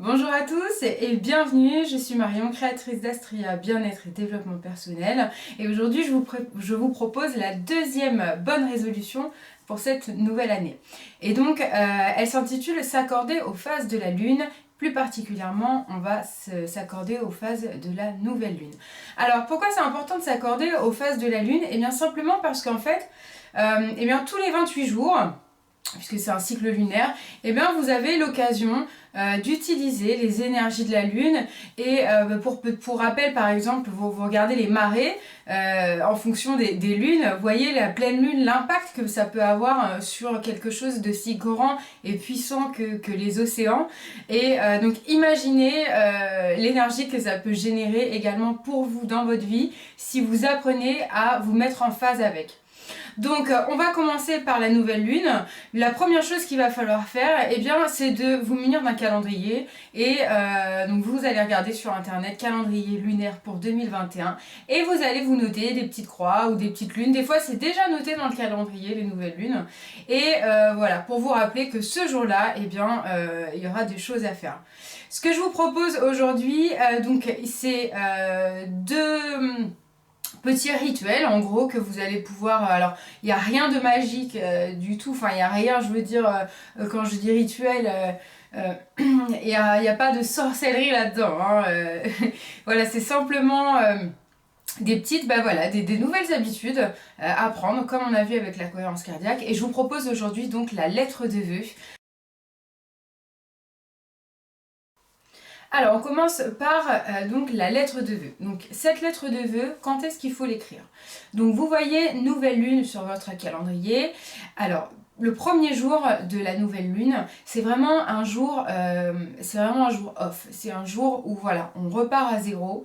Bonjour à tous et bienvenue, je suis Marion, créatrice d'Astria Bien-être et Développement Personnel et aujourd'hui je vous propose la deuxième bonne résolution pour cette nouvelle année. Et donc elle s'intitule S'accorder aux phases de la Lune. Plus particulièrement, on va s'accorder aux phases de la nouvelle Lune. Alors pourquoi c'est important de s'accorder aux phases de la Lune? Eh bien simplement parce qu'en fait, tous les 28 jours, puisque c'est un cycle lunaire, et bien vous avez l'occasion d'utiliser les énergies de la Lune. Et pour rappel, par exemple, vous regardez les marées en fonction des lunes, vous voyez la pleine lune, l'impact que ça peut avoir sur quelque chose de si grand et puissant que les océans. Et donc imaginez l'énergie que ça peut générer également pour vous dans votre vie si vous apprenez à vous mettre en phase avec. Donc on va commencer par la nouvelle lune. La première chose qu'il va falloir faire, eh bien, c'est de vous munir d'un calendrier. Et donc vous allez regarder sur internet calendrier lunaire pour 2021 et vous allez vous noter des petites croix ou des petites lunes. Des fois c'est déjà noté dans le calendrier les nouvelles lunes. Et voilà, pour vous rappeler que ce jour-là, eh bien, il y aura des choses à faire. Ce que je vous propose aujourd'hui, c'est deux petit rituel en gros que vous allez pouvoir, alors il n'y a rien de magique du tout, enfin il n'y a rien, je veux dire, quand je dis rituel, il n'y a pas de sorcellerie là-dedans, hein, voilà, c'est simplement des petites, des nouvelles habitudes à prendre comme on a vu avec la cohérence cardiaque. Et je vous propose aujourd'hui donc la lettre de vœux. Alors, on commence par donc la lettre de vœux. Donc, cette lettre de vœux, quand est-ce qu'il faut l'écrire? Donc, vous voyez nouvelle lune sur votre calendrier. Alors, le premier jour de la nouvelle lune, c'est vraiment un jour off. C'est un jour où voilà, on repart à zéro,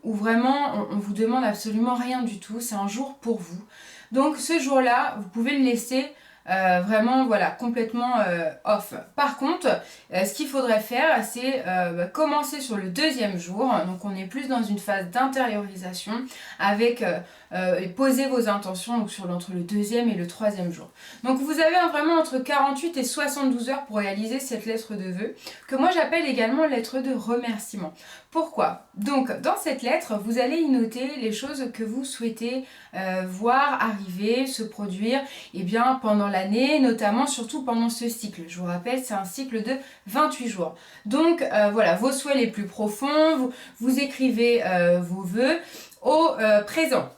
où vraiment on vous demande absolument rien du tout. C'est un jour pour vous. Donc, ce jour-là, vous pouvez le laisser vraiment voilà complètement off. Par contre, ce qu'il faudrait faire, c'est commencer sur le deuxième jour. Donc on est plus dans une phase d'intériorisation avec poser vos intentions donc entre le deuxième et le troisième jour. Donc vous avez vraiment entre 48 et 72 heures pour réaliser cette lettre de vœux, que moi j'appelle également lettre de remerciement. Pourquoi? Donc dans cette lettre, vous allez y noter les choses que vous souhaitez voir arriver, se produire pendant l'année, notamment surtout pendant ce cycle. Je vous rappelle, c'est un cycle de 28 jours. Donc voilà, vos souhaits les plus profonds, vous écrivez vos vœux au présent.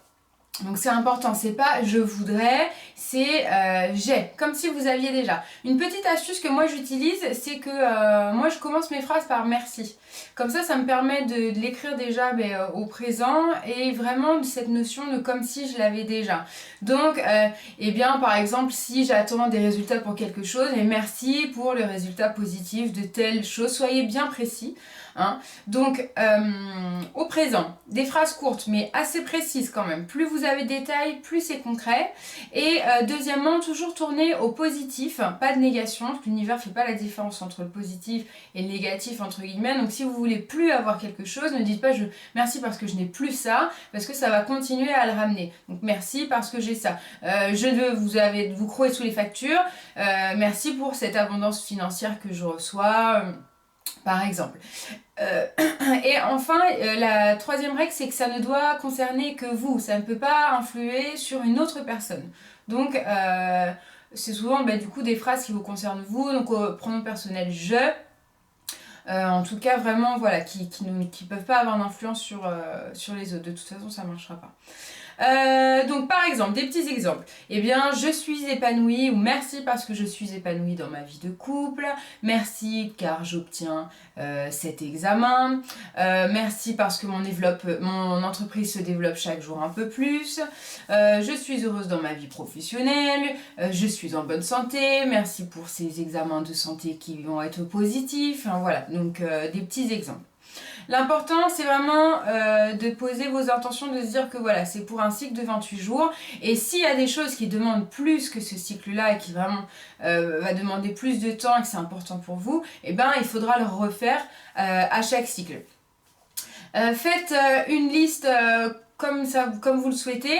Donc c'est important, c'est pas je voudrais, c'est j'ai, comme si vous aviez déjà. Une petite astuce que moi j'utilise, c'est que moi je commence mes phrases par merci. Comme ça me permet de l'écrire déjà au présent et vraiment de cette notion de comme si je l'avais déjà. Donc, par exemple, si j'attends des résultats pour quelque chose, et merci pour le résultat positif de telle chose, soyez bien précis. Hein. Donc, au présent, des phrases courtes mais assez précises quand même. Plus vous avez de détails, plus c'est concret. Et deuxièmement, toujours tourner au positif, pas de négation, parce que l'univers ne fait pas la différence entre le positif et le négatif, entre guillemets. Donc si vous voulez plus avoir quelque chose, ne dites pas merci parce que je n'ai plus ça, parce que ça va continuer à le ramener. Donc merci parce que j'ai ça. Vous croyez sous les factures, merci pour cette abondance financière que je reçois. Par exemple. Et enfin, la troisième règle, c'est que ça ne doit concerner que vous. Ça ne peut pas influer sur une autre personne. Donc, c'est souvent du coup des phrases qui vous concernent vous. Donc, pronom personnel je. En tout cas, vraiment, voilà, qui peuvent pas avoir d'influence sur les autres. De toute façon, ça marchera pas. Donc par exemple, des petits exemples. Eh bien, je suis épanouie ou merci parce que je suis épanouie dans ma vie de couple. Merci car j'obtiens cet examen. Merci parce que mon entreprise se développe chaque jour un peu plus. Je suis heureuse dans ma vie professionnelle. Je suis en bonne santé. Merci pour ces examens de santé qui vont être positifs. Enfin, voilà, donc des petits exemples. L'important, c'est vraiment de poser vos intentions, de se dire que voilà, c'est pour un cycle de 28 jours. Et s'il y a des choses qui demandent plus que ce cycle-là et qui vraiment va demander plus de temps et que c'est important pour vous, il faudra le refaire à chaque cycle. Faites une liste comme vous le souhaitez.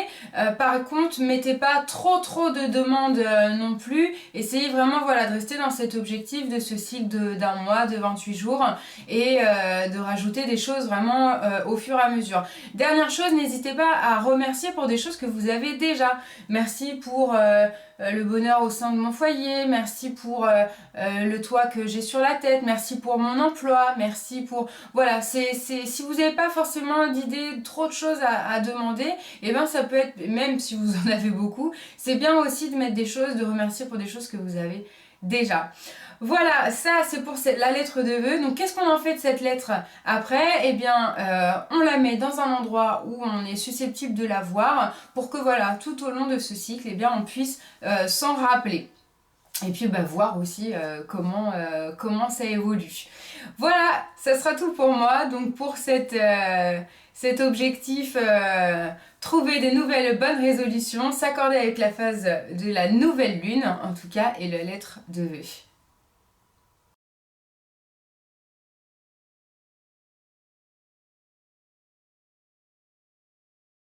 Par contre, mettez pas trop de demandes non plus. Essayez vraiment voilà, de rester dans cet objectif de ce cycle d'un mois, de 28 jours et de rajouter des choses vraiment au fur et à mesure. Dernière chose, n'hésitez pas à remercier pour des choses que vous avez déjà. Merci pour le bonheur au sein de mon foyer, merci pour le toit que j'ai sur la tête, merci pour mon emploi, merci pour... Voilà, si vous n'avez pas forcément d'idées, trop de choses à demander, et ben ça peut être, même si vous en avez beaucoup, c'est bien aussi de mettre des choses, de remercier pour des choses que vous avez déjà. Voilà, ça c'est pour la lettre de vœux. Donc qu'est-ce qu'on en fait de cette lettre après? Eh bien, on la met dans un endroit où on est susceptible de la voir pour que voilà, tout au long de ce cycle, eh bien, on puisse s'en rappeler. Et puis voir aussi comment ça évolue. Voilà, ça sera tout pour moi. Donc pour cet objectif, trouver des nouvelles bonnes résolutions, s'accorder avec la phase de la nouvelle lune, en tout cas, et la lettre de vœux.